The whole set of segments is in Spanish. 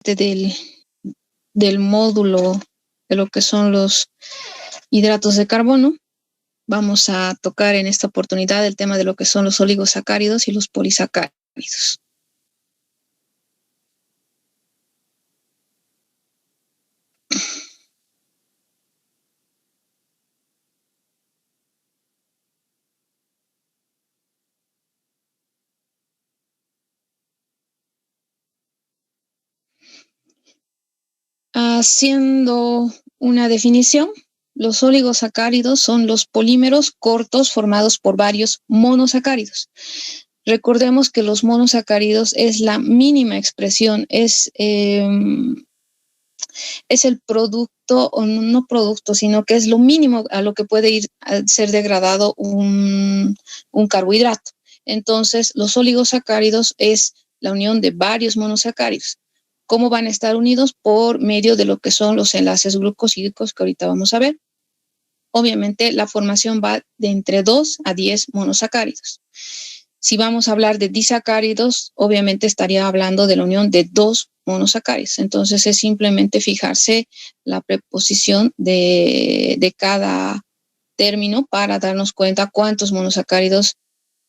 del, del módulo de lo que son los hidratos de carbono. Vamos a tocar en esta oportunidad el tema de lo que son los oligosacáridos y los polisacáridos. Haciendo una definición, los oligosacáridos son los polímeros cortos formados por varios monosacáridos. Recordemos que los monosacáridos es la mínima expresión, es el producto, o no producto, sino que es lo mínimo a lo que puede ir a ser degradado un carbohidrato. Entonces, los oligosacáridos es la unión de varios monosacáridos. ¿Cómo van a estar unidos? Por medio de lo que son los enlaces glucosídicos que ahorita vamos a ver. Obviamente, la formación va de entre 2 a 10 monosacáridos. Si vamos a hablar de disacáridos, obviamente estaría hablando de la unión de 2 monosacáridos. Entonces, es simplemente fijarse la preposición de cada término para darnos cuenta cuántos monosacáridos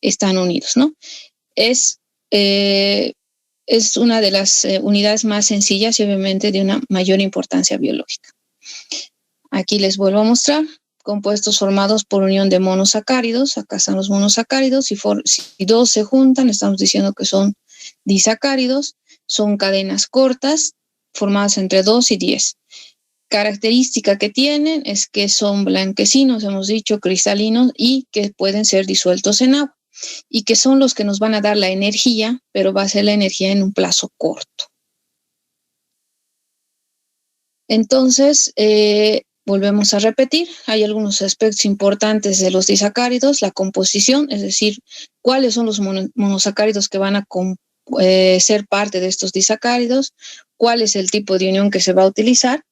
están unidos, ¿no? Es una de las unidades más sencillas y obviamente de una mayor importancia biológica. Aquí les vuelvo a mostrar compuestos formados por unión de monosacáridos. Acá están los monosacáridos. Si 2 se juntan, estamos diciendo que son disacáridos. Son cadenas cortas formadas entre 2 y 10. Característica que tienen es que son blanquecinos, hemos dicho, cristalinos, y que pueden ser disueltos en agua. Y que son los que nos van a dar la energía, pero va a ser la energía en un plazo corto. Entonces, volvemos a repetir, hay algunos aspectos importantes de los disacáridos, la composición, es decir, cuáles son los monosacáridos que van a ser parte de estos disacáridos, cuál es el tipo de unión que se va a utilizar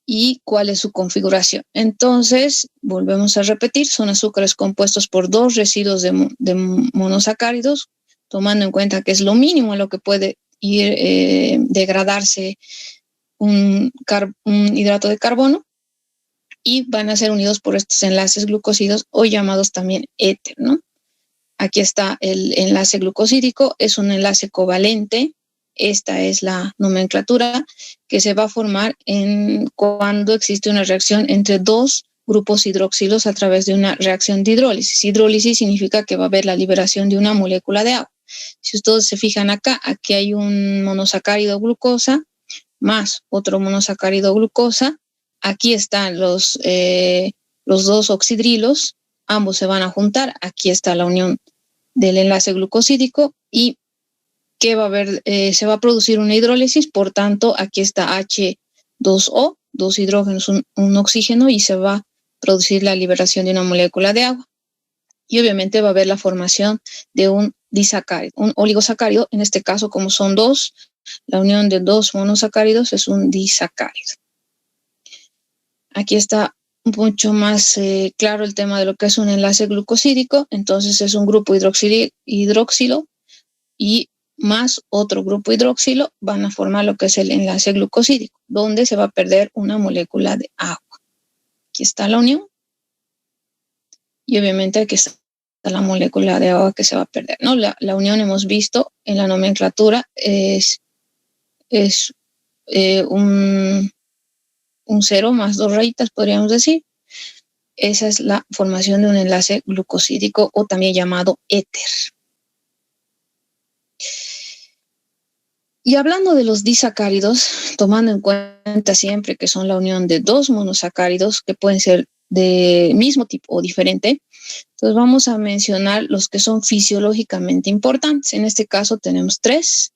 y cuál es su configuración. Entonces, volvemos a repetir, son azúcares compuestos por 2 residuos de monosacáridos, tomando en cuenta que es lo mínimo a lo que puede ir degradarse un hidrato de carbono, y van a ser unidos por estos enlaces glucósidos o llamados también éter, ¿no? Aquí está el enlace glucosídico, es un enlace covalente. Esta es la nomenclatura que se va a formar cuando existe una reacción entre 2 grupos hidroxilos a través de una reacción de hidrólisis. Hidrólisis significa que va a haber la liberación de una molécula de agua. Si ustedes se fijan acá, aquí hay un monosacárido glucosa más otro monosacárido glucosa. Aquí están los 2 oxidrilos, ambos se van a juntar. Aquí está la unión del enlace glucosídico y que va a haber, se va a producir una hidrólisis, por tanto, aquí está H2O, 2 hidrógenos, un oxígeno, y se va a producir la liberación de una molécula de agua. Y obviamente va a haber la formación de un disacárido, un oligosacárido, en este caso, como son 2, la unión de 2 monosacáridos es un disacárido. Aquí está mucho más claro el tema de lo que es un enlace glucosídico. Entonces es un grupo hidroxilo y más otro grupo hidroxilo van a formar lo que es el enlace glucosídico, donde se va a perder una molécula de agua. Aquí está la unión. Y obviamente aquí está la molécula de agua que se va a perder, ¿no? La unión, hemos visto en la nomenclatura, es un 0 más 2 rayitas, podríamos decir. Esa es la formación de un enlace glucosídico, o también llamado éter. Y hablando de los disacáridos, tomando en cuenta siempre que son la unión de 2 monosacáridos que pueden ser de mismo tipo o diferente, entonces vamos a mencionar los que son fisiológicamente importantes. En este caso tenemos 3,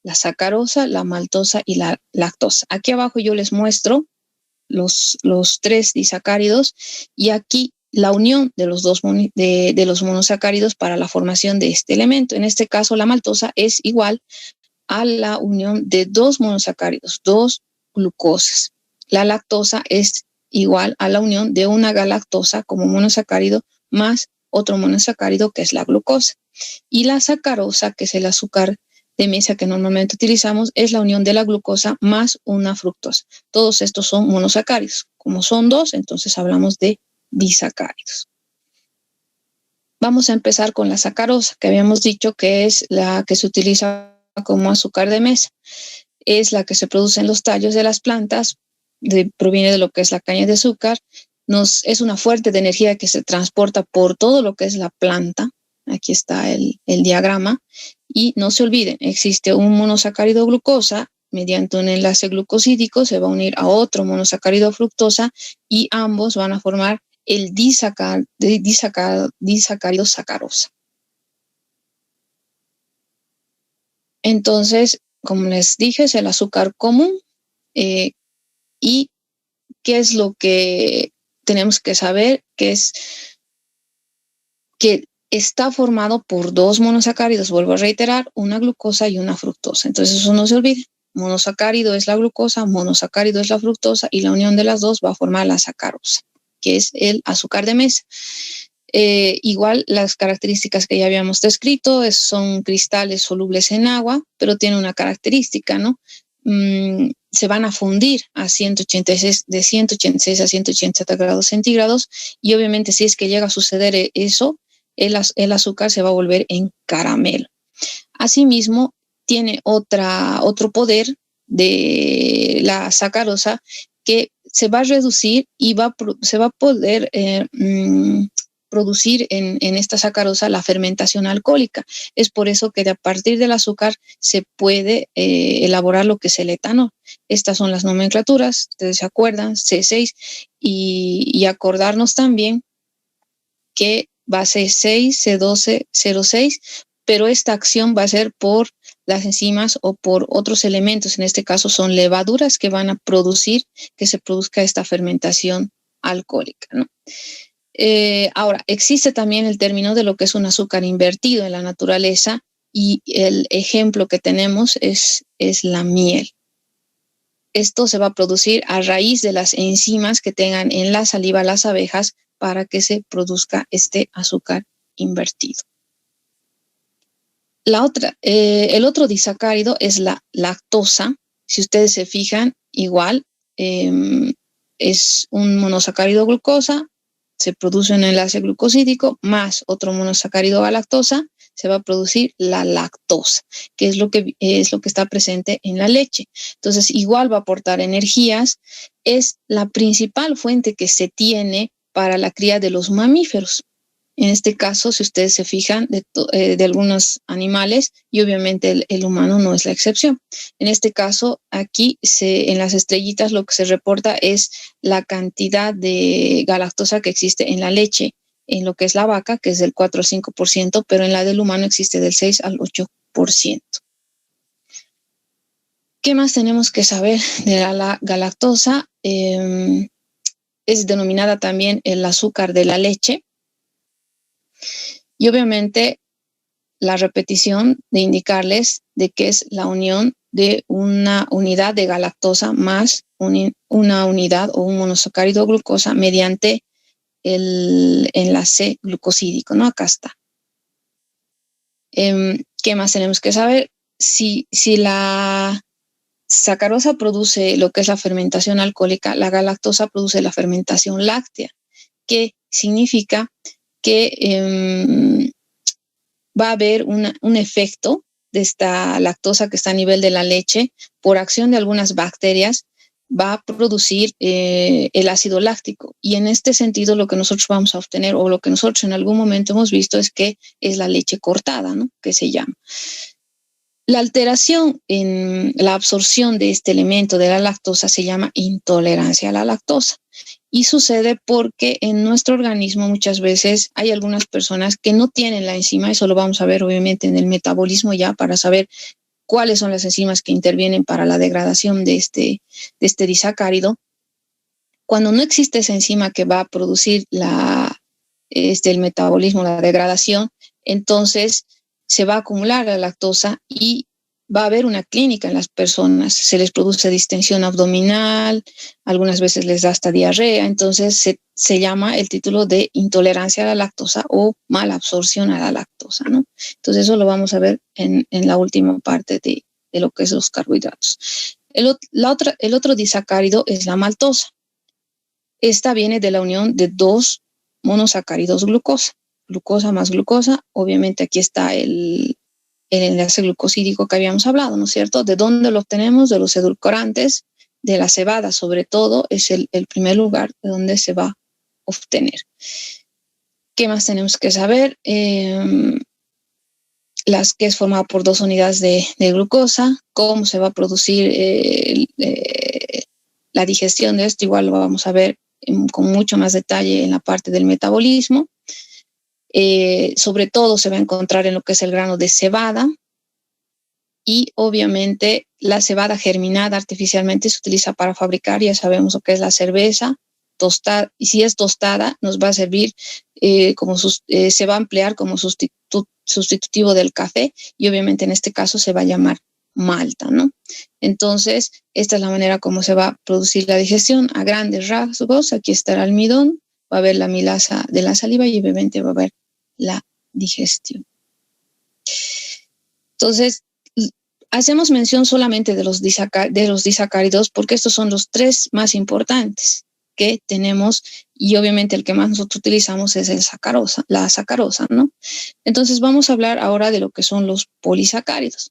la sacarosa, la maltosa y la lactosa. Aquí abajo yo les muestro los 3 disacáridos, y aquí la unión de los monosacáridos para la formación de este elemento. En este caso, la maltosa es igual a la unión de 2 monosacáridos, 2 glucosas. La lactosa es igual a la unión de una galactosa como monosacárido más otro monosacárido que es la glucosa. Y la sacarosa, que es el azúcar de mesa que normalmente utilizamos es la unión de la glucosa más una fructosa. Todos estos son monosacáridos. Como son dos, entonces hablamos de disacáridos. Vamos a empezar con la sacarosa, que habíamos dicho que es la que se utiliza como azúcar de mesa. Es la que se produce en los tallos de las plantas, proviene de lo que es la caña de azúcar. Es una fuente de energía que se transporta por todo lo que es la planta. Aquí está el diagrama. Y no se olviden, existe un monosacárido glucosa, mediante un enlace glucosídico se va a unir a otro monosacárido fructosa y ambos van a formar el disacárido sacarosa. Entonces, como les dije, es el azúcar común. ¿Y qué es lo que tenemos que saber? Que es que está formado por dos monosacáridos, vuelvo a reiterar, una glucosa y una fructosa. Entonces eso no se olvide. Monosacárido es la glucosa, monosacárido es la fructosa y la unión de las dos va a formar la sacarosa, que es el azúcar de mesa. Igual las características que ya habíamos descrito son cristales solubles en agua, pero tiene una característica, ¿no? Se van a fundir a 186, de 186 a 180 grados centígrados y obviamente si es que llega a suceder eso, el azúcar se va a volver en caramelo. Asimismo, tiene otro poder de la sacarosa que se va a reducir y se va a poder producir en esta sacarosa la fermentación alcohólica. Es por eso que a partir del azúcar se puede elaborar lo que es el etanol. Estas son las nomenclaturas, ustedes se acuerdan, C6, y acordarnos también que va a ser C6, C12, 06, pero esta acción va a ser por las enzimas o por otros elementos, en este caso son levaduras que van a producir que se produzca esta fermentación alcohólica, ¿no? Ahora, existe también el término de lo que es un azúcar invertido en la naturaleza y el ejemplo que tenemos es la miel. Esto se va a producir a raíz de las enzimas que tengan en la saliva las abejas para que se produzca este azúcar invertido. El otro disacárido es la lactosa. Si ustedes se fijan, igual es un monosacárido glucosa, se produce un enlace glucosídico más otro monosacárido galactosa, se va a producir la lactosa, que es lo que está presente en la leche. Entonces, igual va a aportar energías, es la principal fuente que se tiene para la cría de los mamíferos. En este caso, si ustedes se fijan, de algunos animales, y obviamente el humano no es la excepción. En este caso, aquí en las estrellitas lo que se reporta es la cantidad de galactosa que existe en la leche, en lo que es la vaca, que es del 4 al 5%, pero en la del humano existe del 6 al 8%. ¿Qué más tenemos que saber de la galactosa? Es denominada también el azúcar de la leche. Y obviamente la repetición de indicarles de que es la unión de una unidad de galactosa más una unidad o un monosacárido glucosa mediante el enlace glucosídico, ¿no? Acá está. ¿Qué más tenemos que saber? Si la sacarosa produce lo que es la fermentación alcohólica, la galactosa produce la fermentación láctea, que significa que va a haber un efecto de esta lactosa que está a nivel de la leche, por acción de algunas bacterias, va a producir el ácido láctico. Y en este sentido, lo que nosotros vamos a obtener, o lo que nosotros en algún momento hemos visto, es que es la leche cortada, ¿no? Que se llama. La alteración en la absorción de este elemento de la lactosa se llama intolerancia a la lactosa. Y sucede porque en nuestro organismo muchas veces hay algunas personas que no tienen la enzima, eso lo vamos a ver obviamente en el metabolismo ya para saber cuáles son las enzimas que intervienen para la degradación de este disacárido. Cuando no existe esa enzima que va a producir el metabolismo, la degradación, entonces se va a acumular la lactosa y va a haber una clínica en las personas. Se les produce distensión abdominal, algunas veces les da hasta diarrea, entonces se se llama el título de intolerancia a la lactosa o mala absorción a la lactosa, ¿no? Entonces eso lo vamos a ver en la última parte de lo que es los carbohidratos. El otro disacárido es la maltosa. Esta viene de la unión de dos monosacáridos glucosa. Glucosa más glucosa, obviamente aquí está el enlace glucosídico que habíamos hablado, ¿no es cierto? ¿De dónde lo obtenemos? De los edulcorantes, de la cebada sobre todo, es el primer lugar de donde se va a obtener. ¿Qué más tenemos que saber? Las que es formada por 2 unidades de glucosa, cómo se va a producir la digestión de esto, igual lo vamos a ver con mucho más detalle en la parte del metabolismo. Sobre todo se va a encontrar en lo que es el grano de cebada, y obviamente la cebada germinada artificialmente se utiliza para fabricar, ya sabemos lo que es la cerveza tostada, y si es tostada nos va a servir se va a emplear como sustitutivo del café, y obviamente en este caso se va a llamar malta, ¿no? Entonces, esta es la manera como se va a producir la digestión a grandes rasgos. Aquí está el almidón, va a haber la milasa de la saliva y obviamente va a haber la digestión. Entonces, hacemos mención solamente de los disacáridos porque estos son los 3 más importantes que tenemos, y obviamente el que más nosotros utilizamos es la sacarosa, ¿no? Entonces vamos a hablar ahora de lo que son los polisacáridos.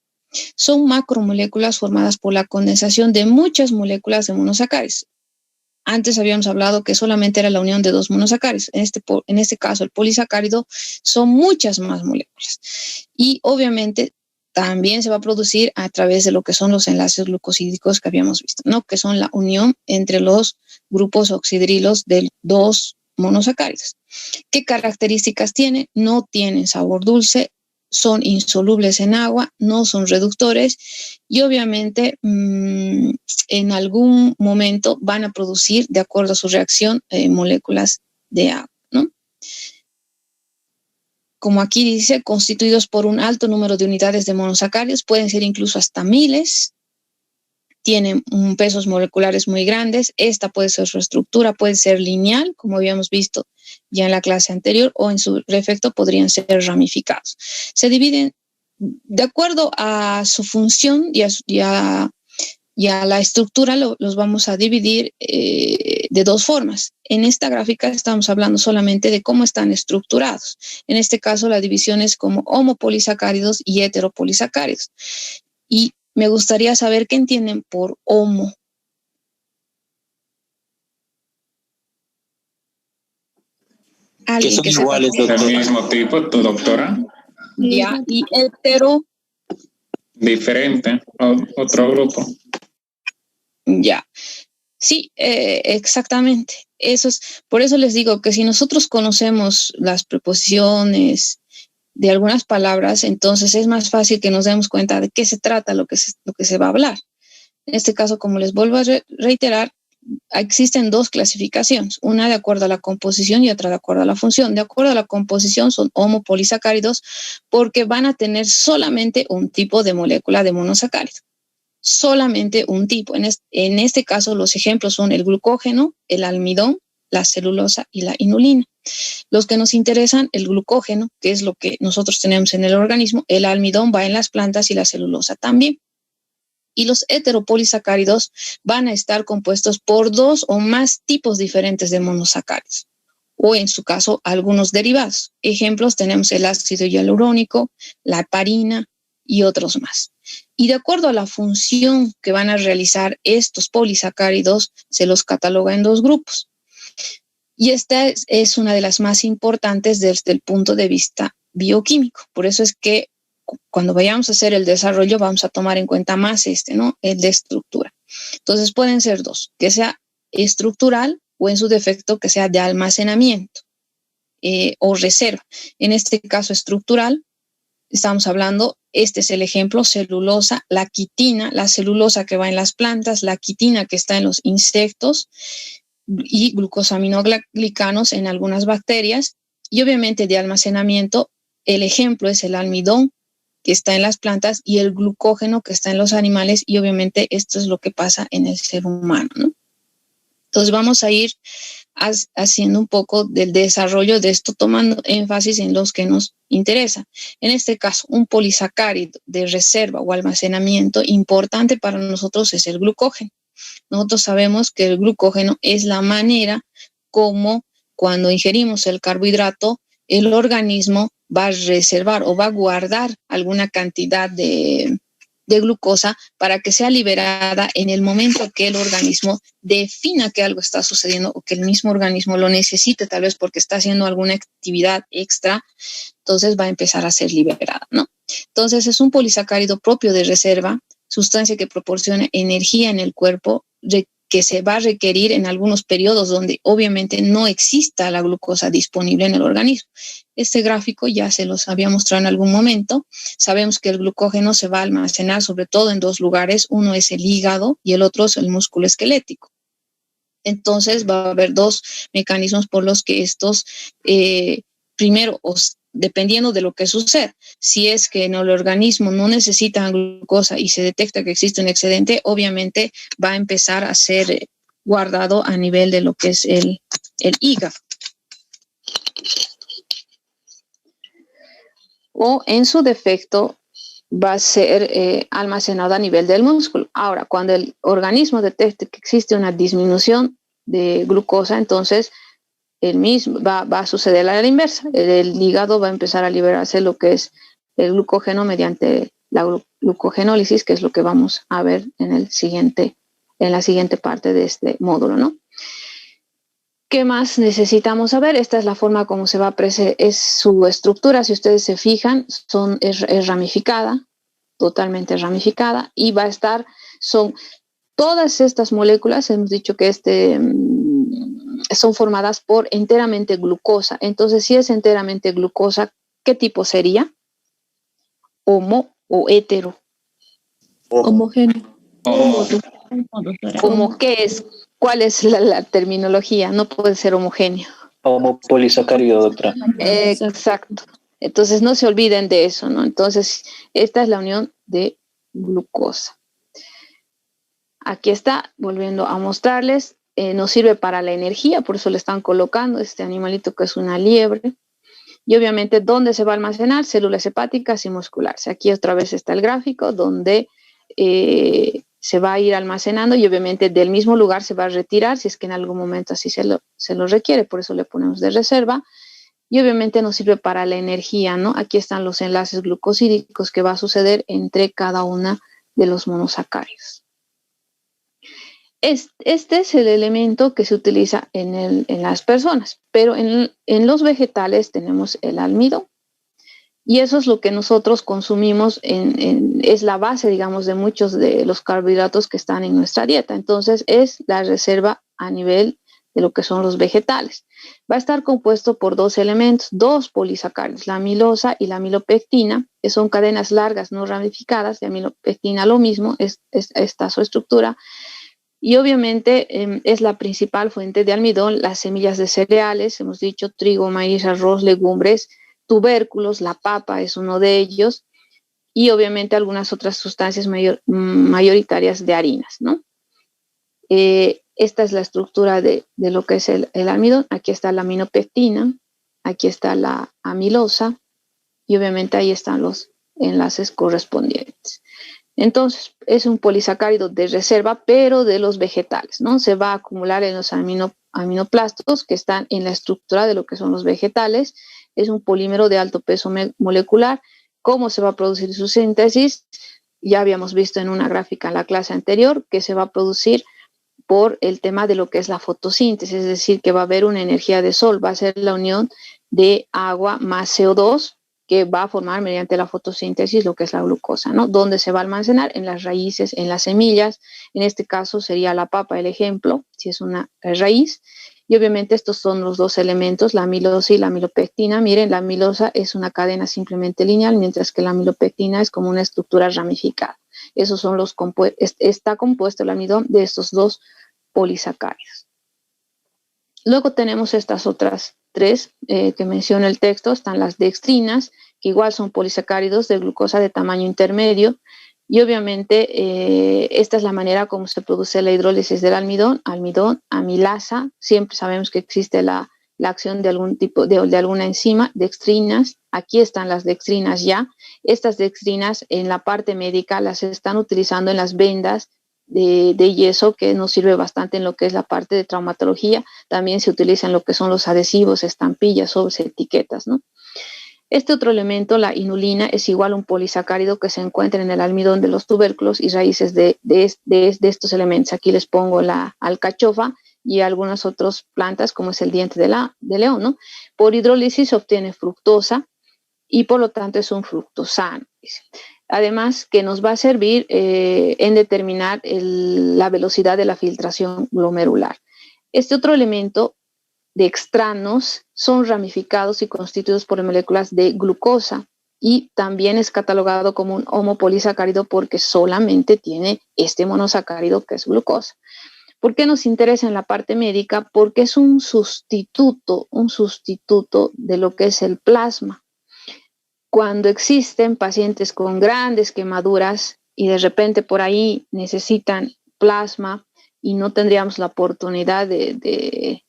Son macromoléculas formadas por la condensación de muchas moléculas de monosacáridos. Antes habíamos hablado que solamente era la unión de 2 monosacáridos. En este caso, el polisacárido son muchas más moléculas. Y obviamente también se va a producir a través de lo que son los enlaces glucosídicos que habíamos visto, ¿no? Que son la unión entre los grupos oxidrilos de 2 monosacáridos. ¿Qué características tiene? No tienen sabor dulce, son insolubles en agua, no son reductores, y obviamente en algún momento van a producir, de acuerdo a su reacción, moléculas de agua, ¿no? Como aquí dice, constituidos por un alto número de unidades de monosacáridos, pueden ser incluso hasta miles, tienen pesos moleculares muy grandes. Esta puede ser su estructura, puede ser lineal, como habíamos visto ya en la clase anterior, o en su efecto podrían ser ramificados. Se dividen de acuerdo a su función y a la estructura, los vamos a dividir de 2 formas. En esta gráfica estamos hablando solamente de cómo están estructurados. En este caso, la división es como homopolisacáridos y heteropolisacáridos. Y me gustaría saber qué entienden por homo. Que son iguales, del mismo tipo, doctora. Ya, y hetero. Diferente, otro grupo. Ya. Sí, exactamente. Por eso les digo que si nosotros conocemos las preposiciones de algunas palabras, entonces es más fácil que nos demos cuenta de qué se trata lo que se va a hablar. En este caso, como les vuelvo a reiterar, existen 2 clasificaciones, una de acuerdo a la composición y otra de acuerdo a la función. De acuerdo a la composición son homopolisacáridos porque van a tener solamente un tipo de molécula de monosacárido. Solamente un tipo. En este caso, los ejemplos son el glucógeno, el almidón, la celulosa y la inulina. Los que nos interesan, el glucógeno, que es lo que nosotros tenemos en el organismo, el almidón va en las plantas y la celulosa también. Y los heteropolisacáridos van a estar compuestos por 2 o más tipos diferentes de monosacáridos, o en su caso, algunos derivados. Ejemplos tenemos el ácido hialurónico, la heparina y otros más. Y de acuerdo a la función que van a realizar estos polisacáridos, se los cataloga en 2 grupos. Y esta es una de las más importantes desde el punto de vista bioquímico. Por eso es que cuando vayamos a hacer el desarrollo vamos a tomar en cuenta más ¿no? El de estructura. Entonces pueden ser 2, que sea estructural o en su defecto que sea de almacenamiento o reserva. En este caso estructural, estamos hablando, este es el ejemplo, celulosa, la quitina, la celulosa que va en las plantas, la quitina que está en los insectos y glucosaminoglicanos en algunas bacterias. Y obviamente de almacenamiento, el ejemplo es el almidón que está en las plantas y el glucógeno que está en los animales, y obviamente esto es lo que pasa en el ser humano, ¿no? Entonces vamos a ir haciendo un poco del desarrollo de esto, tomando énfasis en los que nos interesa. En este caso, un polisacárido de reserva o almacenamiento importante para nosotros es el glucógeno. Nosotros sabemos que el glucógeno es la manera como cuando ingerimos el carbohidrato, el organismo va a reservar o va a guardar alguna cantidad de glucosa para que sea liberada en el momento que el organismo defina que algo está sucediendo o que el mismo organismo lo necesite, tal vez porque está haciendo alguna actividad extra, entonces va a empezar a ser liberada, ¿no? Entonces es un polisacárido propio de reserva, sustancia que proporciona energía en el cuerpo, que se va a requerir en algunos periodos donde obviamente no exista la glucosa disponible en el organismo. Este gráfico ya se los había mostrado en algún momento. Sabemos que el glucógeno se va a almacenar sobre todo en dos lugares. Uno es el hígado y el otro es el músculo esquelético. Entonces va a haber dos mecanismos por los que estos, primero, dependiendo de lo que suceda, si es que en el organismo no necesitan glucosa y se detecta que existe un excedente, obviamente va a empezar a ser guardado a nivel de lo que es el hígado. O en su defecto va a ser almacenado a nivel del músculo. Ahora, cuando el organismo detecte que existe una disminución de glucosa, entonces el mismo va a suceder a la inversa. El hígado va a empezar a liberarse lo que es el glucógeno mediante la glucogenólisis, que es lo que vamos a ver en la siguiente parte de este módulo, ¿no? ¿Qué más necesitamos saber? Esta es la forma como se va a es su estructura. Si ustedes se fijan, es ramificada, totalmente ramificada, y va a estar, son todas estas moléculas, hemos dicho que son formadas por enteramente glucosa. Entonces, si es enteramente glucosa, ¿qué tipo sería? ¿Homo o hetero? Homogéneo. ¿Homo qué es? ¿Cuál es la terminología? No puede ser homogéneo. Homopolisacárido, doctora. Exacto. Entonces, no se olviden de eso, ¿no? Entonces, esta es la unión de glucosa. Aquí está, volviendo a mostrarles. Nos sirve para la energía, por eso le están colocando este animalito que es una liebre. Y obviamente, ¿dónde se va a almacenar? Células hepáticas y musculares. Aquí otra vez está el gráfico donde se va a ir almacenando y obviamente del mismo lugar se va a retirar si es que en algún momento así se lo requiere. Por eso le ponemos de reserva. Y obviamente nos sirve para la energía, ¿no? Aquí están los enlaces glucosídicos que va a suceder entre cada una de los monosacáridos. Este es el elemento que se utiliza en las personas, pero en los vegetales tenemos el almidón y eso es lo que nosotros consumimos, es la base, digamos, de muchos de los carbohidratos que están en nuestra dieta. Entonces es la reserva a nivel de lo que son los vegetales. Va a estar compuesto por dos elementos, dos polisacáridos, la amilosa y la amilopectina, que son cadenas largas no ramificadas. De amilopectina lo mismo, esta su estructura. Y obviamente es la principal fuente de almidón, las semillas de cereales, hemos dicho trigo, maíz, arroz, legumbres, tubérculos, la papa es uno de ellos, y obviamente algunas otras sustancias mayoritarias de harinas, ¿no? Esta es la estructura de lo que es el almidón. Aquí está la aminopectina, aquí está la amilosa, y obviamente ahí están los enlaces correspondientes. Entonces, es un polisacárido de reserva, pero de los vegetales, ¿no? Se va a acumular en los aminoplastos que están en la estructura de lo que son los vegetales. Es un polímero de alto peso molecular. ¿Cómo se va a producir su síntesis? Ya habíamos visto en una gráfica en la clase anterior que se va a producir por el tema de lo que es la fotosíntesis, es decir, que va a haber una energía de sol, va a ser la unión de agua más CO2, que va a formar mediante la fotosíntesis lo que es la glucosa, ¿no? ¿Dónde se va a almacenar? En las raíces, en las semillas. En este caso sería la papa el ejemplo, si es una raíz. Y obviamente estos son los dos elementos, la amilosa y la amilopectina. Miren, la amilosa es una cadena simplemente lineal, mientras que la amilopectina es como una estructura ramificada. Esos son los está compuesto el almidón de estos dos polisacáridos. Luego tenemos estas otras tres que menciona el texto, están las dextrinas, que igual son polisacáridos de glucosa de tamaño intermedio, Y obviamente esta es la manera como se produce la hidrólisis del almidón, amilasa. Siempre sabemos que existe la acción de algún tipo de alguna enzima, dextrinas. Aquí están las dextrinas ya. Estas dextrinas en la parte médica las están utilizando en las vendas de yeso, que nos sirve bastante en lo que es la parte de traumatología. También se utiliza en lo que son los adhesivos, estampillas, sobres, etiquetas, ¿no? Este otro elemento, la inulina, es igual a un polisacárido que se encuentra en el almidón de los tubérculos y raíces de estos elementos. Aquí les pongo la alcachofa y algunas otras plantas, como es el diente de león, ¿no? Por hidrólisis se obtiene fructosa y por lo tanto es un fructosano. Además, que nos va a servir en determinar la velocidad de la filtración glomerular. Este otro elemento de extranos son ramificados y constituidos por moléculas de glucosa y también es catalogado como un homopolisacárido porque solamente tiene este monosacárido que es glucosa. ¿Por qué nos interesa en la parte médica? Porque es un sustituto de lo que es el plasma. Cuando existen pacientes con grandes quemaduras y de repente por ahí necesitan plasma y no tendríamos la oportunidad de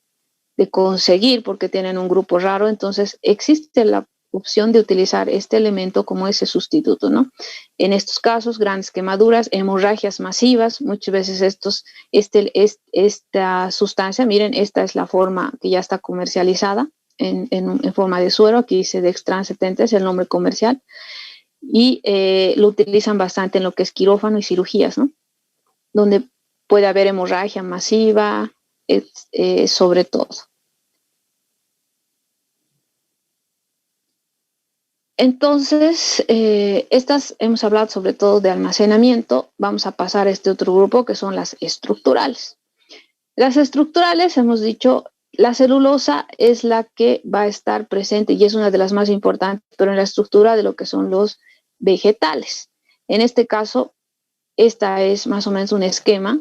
conseguir porque tienen un grupo raro, entonces existe la opción de utilizar este elemento como ese sustituto, ¿no? En estos casos, grandes quemaduras, hemorragias masivas, muchas veces esta sustancia, miren, esta es la forma que ya está comercializada en forma de suero, aquí dice Dextran 70, es el nombre comercial, y lo utilizan bastante en lo que es quirófano y cirugías, ¿no? Donde puede haber hemorragia masiva, sobre todo. Entonces, hemos hablado sobre todo de almacenamiento. Vamos a pasar a este otro grupo que son las estructurales. Las estructurales, hemos dicho, la celulosa es la que va a estar presente y es una de las más importantes, pero en la estructura de lo que son los vegetales. En este caso, esta es más o menos un esquema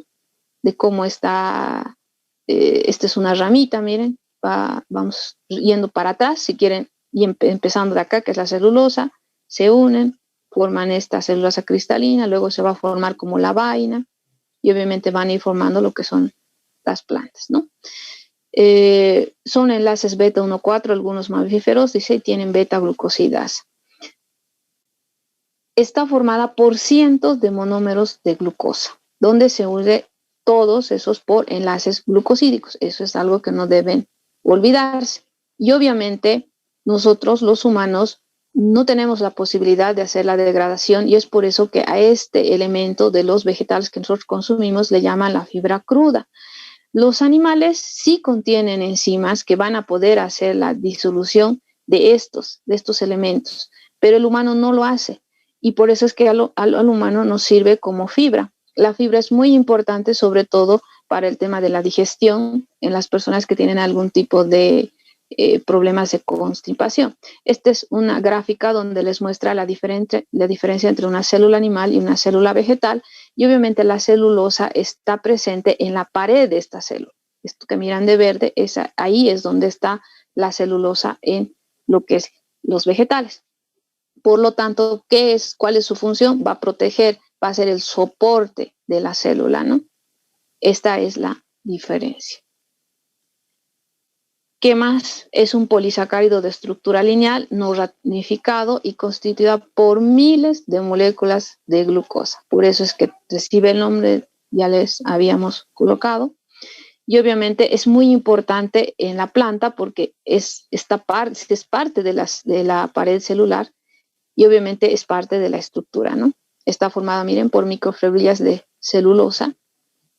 de cómo está. Esta es una ramita, miren, vamos yendo para atrás, si quieren, y empezando de acá, que es la celulosa, se unen, forman esta celulosa cristalina, luego se va a formar como la vaina, y obviamente van a ir formando lo que son las plantas, ¿no? Son enlaces beta 1,4, algunos mamíferos, dice, y tienen beta-glucosidasa. Está formada por cientos de monómeros de glucosa, donde se une todos esos por enlaces glucosídicos. Eso es algo que no deben olvidarse. Y obviamente nosotros los humanos no tenemos la posibilidad de hacer la degradación y es por eso que a este elemento de los vegetales que nosotros consumimos le llaman la fibra cruda. Los animales sí contienen enzimas que van a poder hacer la disolución de estos elementos, pero el humano no lo hace y por eso es que al humano nos sirve como fibra. La fibra es muy importante, sobre todo para el tema de la digestión en las personas que tienen algún tipo de problemas de constipación. Esta es una gráfica donde les muestra la diferencia entre una célula animal y una célula vegetal y obviamente la celulosa está presente en la pared de esta célula. Esto que miran de verde, ahí es donde está la celulosa en lo que es los vegetales. Por lo tanto, ¿cuál es su función? Va a proteger, va a ser el soporte de la célula, ¿no? Esta es la diferencia. ¿Qué más? Es un polisacárido de estructura lineal, no ramificado y constituida por miles de moléculas de glucosa. Por eso es que recibe el nombre, ya les habíamos colocado. Y obviamente es muy importante en la planta porque es parte de la pared celular y obviamente es parte de la estructura, ¿no? Está formada, miren, por microfibrillas de celulosa.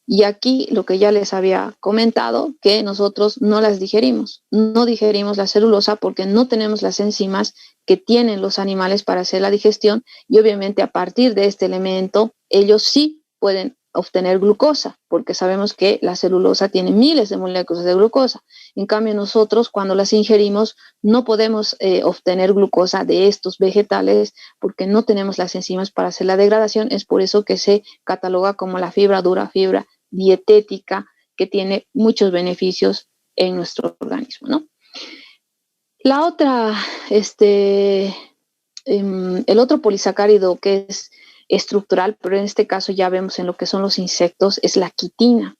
Y aquí lo que ya les había comentado, que nosotros no las digerimos. No digerimos la celulosa porque no tenemos las enzimas que tienen los animales para hacer la digestión y obviamente a partir de este elemento ellos sí pueden obtener glucosa porque sabemos que la celulosa tiene miles de moléculas de glucosa. En cambio nosotros cuando las ingerimos no podemos obtener glucosa de estos vegetales porque no tenemos las enzimas para hacer la degradación. Es por eso que se cataloga como la fibra dura, fibra dietética, que tiene muchos beneficios en nuestro organismo, ¿no? La otra, el otro polisacárido que es estructural, pero en este caso ya vemos en lo que son los insectos, es la quitina,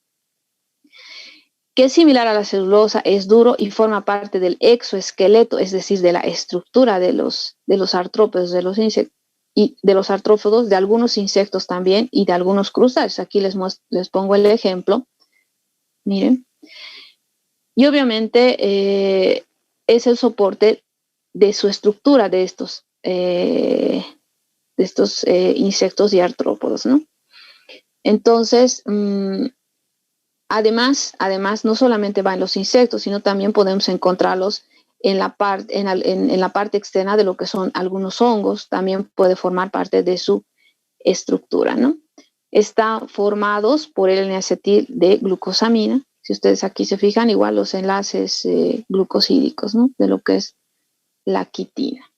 que es similar a la celulosa, es duro y forma parte del exoesqueleto, es decir, de la estructura de los artrópodos, de los insectos, y de los artrópodos, de algunos insectos también y de algunos crustáceos. Aquí les pongo el ejemplo. Miren. Y obviamente es el soporte de su estructura de estos insectos y artrópodos, ¿no? Entonces, además, no solamente va en los insectos, sino también podemos encontrarlos en la parte externa de lo que son algunos hongos, también puede formar parte de su estructura, ¿no? Están formados por el N-acetil de glucosamina. Si ustedes aquí se fijan, igual los enlaces glucosídicos, ¿no? De lo que es la quitina.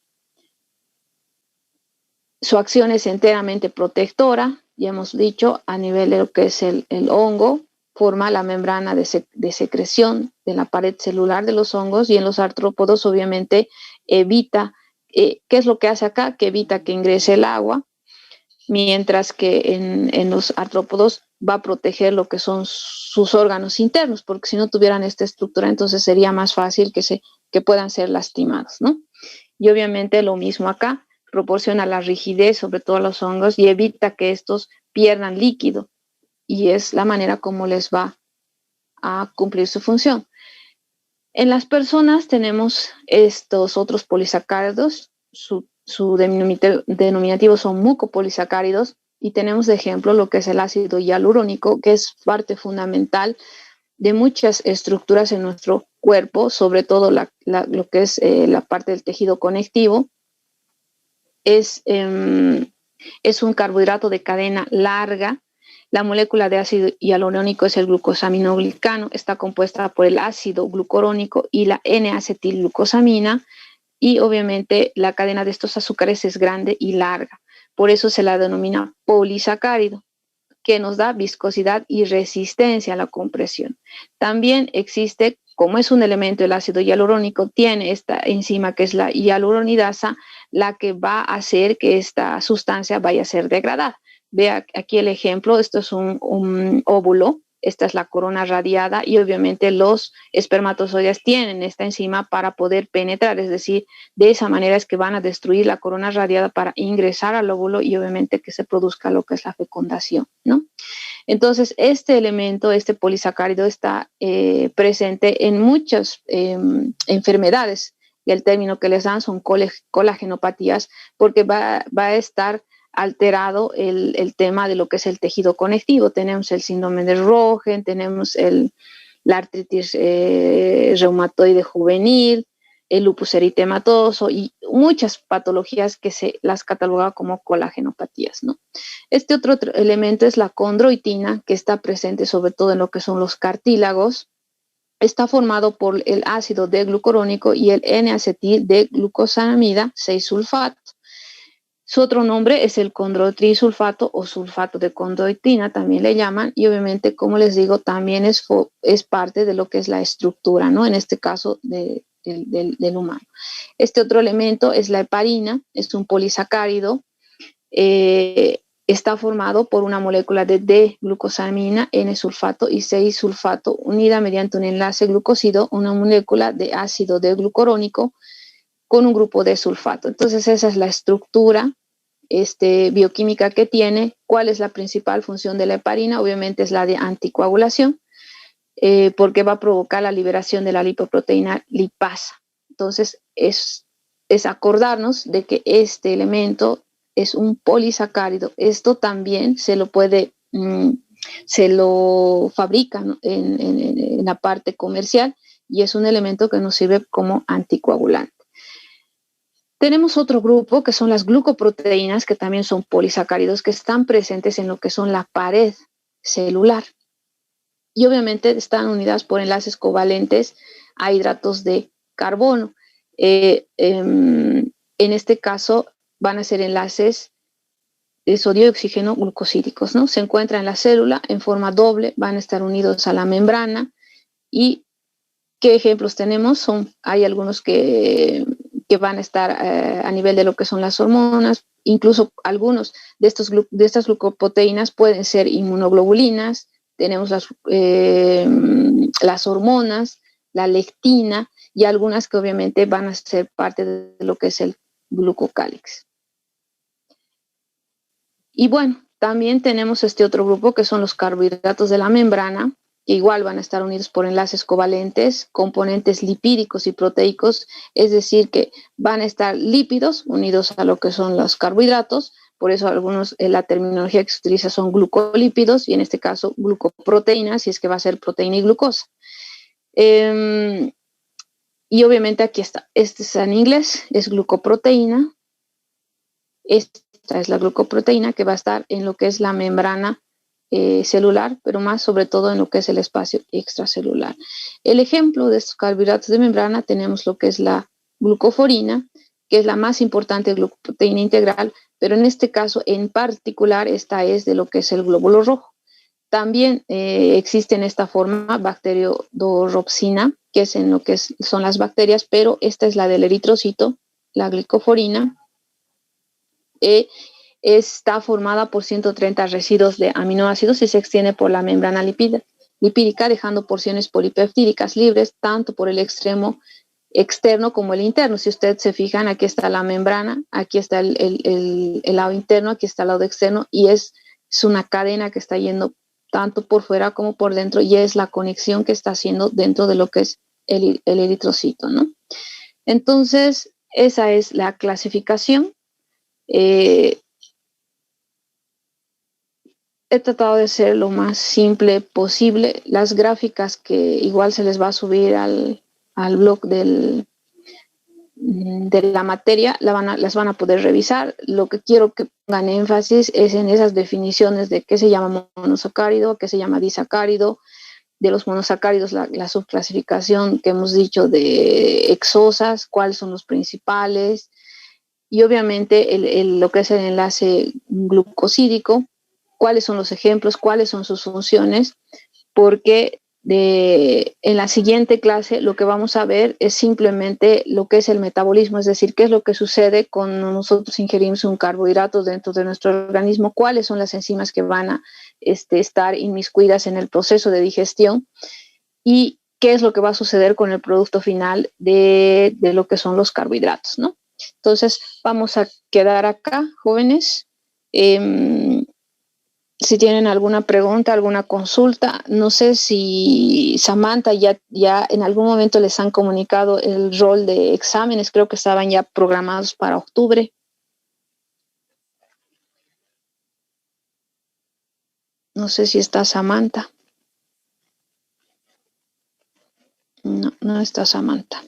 Su acción es enteramente protectora, ya hemos dicho, a nivel de lo que es el hongo, forma la membrana de secreción de la pared celular de los hongos, y en los artrópodos obviamente evita, ¿qué es lo que hace acá? Que evita que ingrese el agua, mientras que en los artrópodos va a proteger lo que son sus órganos internos, porque si no tuvieran esta estructura, entonces sería más fácil que puedan ser lastimados, ¿no? Y obviamente lo mismo acá, proporciona la rigidez sobre todo a los hongos y evita que estos pierdan líquido, y es la manera como les va a cumplir su función. En las personas tenemos estos otros polisacáridos, su denominativo son mucopolisacáridos, y tenemos de ejemplo lo que es el ácido hialurónico, que es parte fundamental de muchas estructuras en nuestro cuerpo, sobre todo lo que es la parte del tejido conectivo. Es un carbohidrato de cadena larga. La molécula de ácido hialurónico es el glucosaminoglicano, está compuesta por el ácido glucurónico y la N-acetilglucosamina, y obviamente la cadena de estos azúcares es grande y larga. Por eso se la denomina polisacárido, que nos da viscosidad y resistencia a la compresión. También existe, como es un elemento el ácido hialurónico, tiene esta enzima que es la hialuronidasa, la que va a hacer que esta sustancia vaya a ser degradada. Vea aquí el ejemplo, esto es un óvulo, esta es la corona radiada, y obviamente los espermatozoides tienen esta enzima para poder penetrar, es decir, de esa manera es que van a destruir la corona radiada para ingresar al óvulo y obviamente que se produzca lo que es la fecundación, ¿no? Entonces, este elemento, este polisacárido está presente en muchas enfermedades, y el término que les dan son colagenopatías, porque va a estar alterado el tema de lo que es el tejido conectivo. Tenemos el síndrome de Röntgen, tenemos la artritis reumatoide juvenil, el lupus eritematoso y muchas patologías que se las catalogaba como colagenopatías, ¿no? Este otro elemento es la condroitina, que está presente sobre todo en lo que son los cartílagos. Está formado por el ácido D-glucurónico y el N-acetil de glucosamida 6-sulfato. Su otro nombre es el condroitinsulfato o sulfato de condroitina, también le llaman, y obviamente, como les digo, también es parte de lo que es la estructura, ¿no? En este caso del humano. Este otro elemento es la heparina, es un polisacárido, está formado por una molécula de D-glucosamina, N-sulfato y 6-sulfato, unida mediante un enlace glucósido, una molécula de ácido D-glucurónico, con un grupo de sulfato. Entonces esa es la estructura bioquímica que tiene. ¿Cuál es la principal función de la heparina? Obviamente es la de anticoagulación, porque va a provocar la liberación de la lipoproteína lipasa. Entonces es acordarnos de que este elemento es un polisacárido. Esto también se lo fabrica, ¿no? en la parte comercial, y es un elemento que nos sirve como anticoagulante. Tenemos otro grupo que son las glucoproteínas, que también son polisacáridos, que están presentes en lo que son la pared celular. Y obviamente están unidas por enlaces covalentes a hidratos de carbono. En este caso van a ser enlaces de sodio y oxígeno glucosídicos, ¿no? Se encuentran en la célula en forma doble, van a estar unidos a la membrana. ¿Y qué ejemplos tenemos? Hay algunos que van a estar a nivel de lo que son las hormonas, incluso algunos de estas glucoproteínas pueden ser inmunoglobulinas, tenemos las hormonas, la lectina y algunas que obviamente van a ser parte de lo que es el glucocálix. Y bueno, también tenemos este otro grupo que son los carbohidratos de la membrana, que igual van a estar unidos por enlaces covalentes, componentes lipídicos y proteicos, es decir, que van a estar lípidos unidos a lo que son los carbohidratos, por eso algunos, la terminología que se utiliza son glucolípidos y en este caso glucoproteínas, si es que va a ser proteína y glucosa. Y obviamente aquí está, este está en inglés, es glucoproteína, esta es la glucoproteína que va a estar en lo que es la membrana celular, pero más sobre todo en lo que es el espacio extracelular. El ejemplo de estos carbohidratos de membrana tenemos lo que es la glucoforina, que es la más importante glucoproteína integral, pero en este caso en particular esta es de lo que es el glóbulo rojo. También existe en esta forma bacteriodorropsina, que es en lo que son las bacterias, pero esta es la del eritrocito, la glicoforina. Está formada por 130 residuos de aminoácidos y se extiende por la membrana lipídica, dejando porciones polipeptídicas libres tanto por el extremo externo como el interno. Si ustedes se fijan, aquí está la membrana, aquí está el lado interno, aquí está el lado externo y es una cadena que está yendo tanto por fuera como por dentro y es la conexión que está haciendo dentro de lo que es el eritrocito, ¿no? Entonces, esa es la clasificación. He tratado de ser lo más simple posible. Las gráficas que igual se les va a subir al blog de la materia, las van a poder revisar. Lo que quiero que pongan énfasis es en esas definiciones de qué se llama monosacárido, qué se llama disacárido, de los monosacáridos, la subclasificación que hemos dicho de hexosas, cuáles son los principales, y obviamente lo que es el enlace glucosídico, cuáles son los ejemplos, cuáles son sus funciones, porque en la siguiente clase lo que vamos a ver es simplemente lo que es el metabolismo, es decir, qué es lo que sucede cuando nosotros ingerimos un carbohidrato dentro de nuestro organismo, cuáles son las enzimas que van a estar inmiscuidas en el proceso de digestión y qué es lo que va a suceder con el producto final de lo que son los carbohidratos, ¿no? Entonces, vamos a quedar acá, jóvenes. Si tienen alguna pregunta, alguna consulta, no sé si Samantha ya en algún momento les han comunicado el rol de exámenes, creo que estaban ya programados para octubre. No sé si está Samantha. No está Samantha.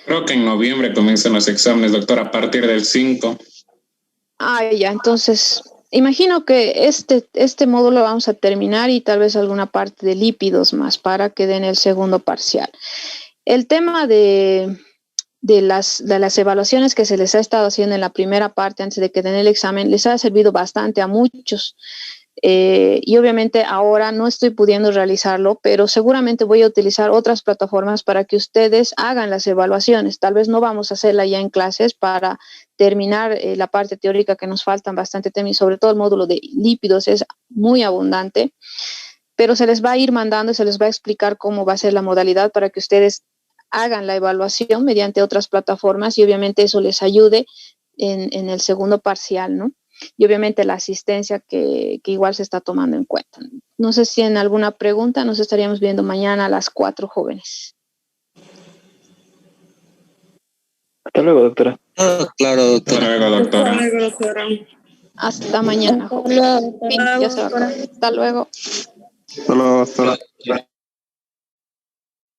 Creo que en noviembre comienzan los exámenes, doctora, a partir del 5. Ya, entonces, imagino que este módulo vamos a terminar y tal vez alguna parte de lípidos más para que den el segundo parcial. El tema de las evaluaciones que se les ha estado haciendo en la primera parte antes de que den el examen les ha servido bastante a muchos. Y obviamente ahora no estoy pudiendo realizarlo, pero seguramente voy a utilizar otras plataformas para que ustedes hagan las evaluaciones. Tal vez no vamos a hacerla ya en clases para terminar la parte teórica que nos faltan bastante temas, sobre todo el módulo de lípidos es muy abundante, pero se les va a ir mandando y se les va a explicar cómo va a ser la modalidad para que ustedes hagan la evaluación mediante otras plataformas y obviamente eso les ayude en el segundo parcial, ¿no? Y obviamente la asistencia que igual se está tomando en cuenta. No sé si en alguna pregunta nos estaríamos viendo mañana a las 4, jóvenes. Hasta luego, doctora. Claro, doctora. Hasta luego, doctora. Hasta mañana, jóvenes. Ya se va a acabar. Hasta luego. Hasta luego, doctora.